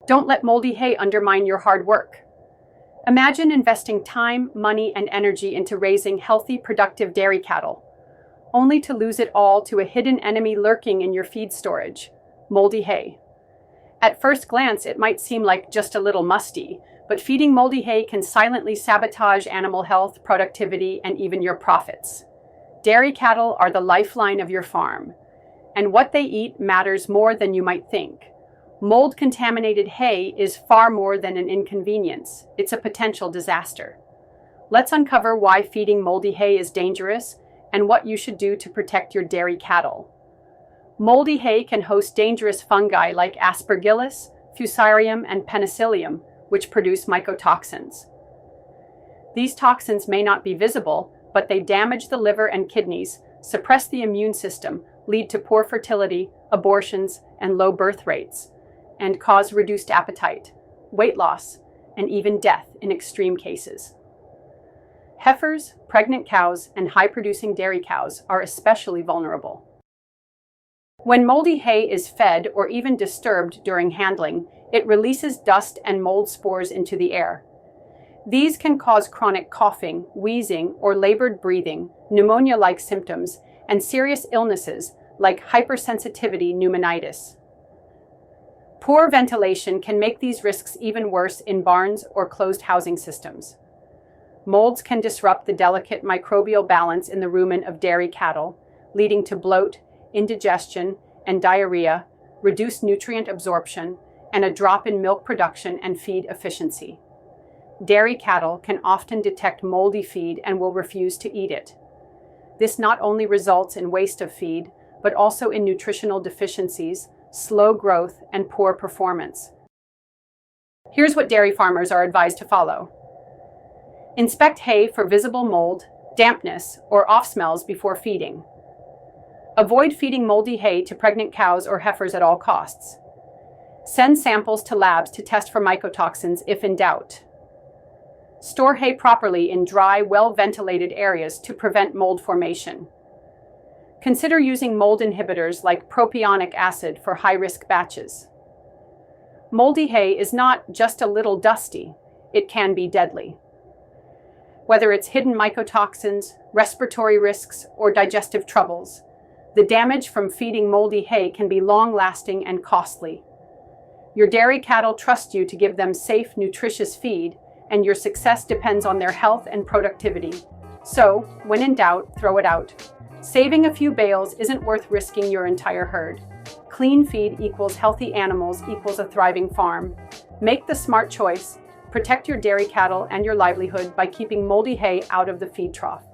Don't let moldy hay undermine your hard work. Imagine investing time, money, and energy into raising healthy, productive dairy cattle, only to lose it all to a hidden enemy lurking in your feed storage: moldy hay. At first glance, it might seem like just a little musty, but feeding moldy hay can silently sabotage animal health, productivity, and even your profits. Dairy cattle are the lifeline of your farm, and what they eat matters more than you might think. Mold-contaminated hay is far more than an inconvenience. It's a potential disaster. Let's uncover why feeding moldy hay is dangerous and what you should do to protect your dairy cattle. Moldy hay can host dangerous fungi like Aspergillus, Fusarium, and Penicillium, which produce mycotoxins. These toxins may not be visible, but they damage the liver and kidneys, suppress the immune system, lead to poor fertility, abortions, and low birth rates, and cause reduced appetite, weight loss, and even death in extreme cases. Heifers, pregnant cows, and high-producing dairy cows are especially vulnerable. When moldy hay is fed or even disturbed during handling, it releases dust and mold spores into the air. These can cause chronic coughing, wheezing, or labored breathing, pneumonia-like symptoms, and serious illnesses like hypersensitivity pneumonitis. Poor ventilation can make these risks even worse in barns or closed housing systems. Molds can disrupt the delicate microbial balance in the rumen of dairy cattle, leading to bloat, indigestion, and diarrhea, reduced nutrient absorption, and a drop in milk production and feed efficiency. Dairy cattle can often detect moldy feed and will refuse to eat it. This not only results in waste of feed, but also in nutritional deficiencies, slow growth, and poor performance. Here's what dairy farmers are advised to follow. Inspect hay for visible mold, dampness, or off smells before feeding. Avoid feeding moldy hay to pregnant cows or heifers at all costs. Send samples to labs to test for mycotoxins if in doubt. Store hay properly in dry, well-ventilated areas to prevent mold formation. Consider using mold inhibitors like propionic acid for high-risk batches. Moldy hay is not just a little dusty, it can be deadly. Whether it's hidden mycotoxins, respiratory risks, or digestive troubles, the damage from feeding moldy hay can be long-lasting and costly. Your dairy cattle trust you to give them safe, nutritious feed, and your success depends on their health and productivity. So, when in doubt, throw it out. Saving a few bales isn't worth risking your entire herd. Clean feed equals healthy animals equals a thriving farm. Make the smart choice. Protect your dairy cattle and your livelihood by keeping moldy hay out of the feed trough.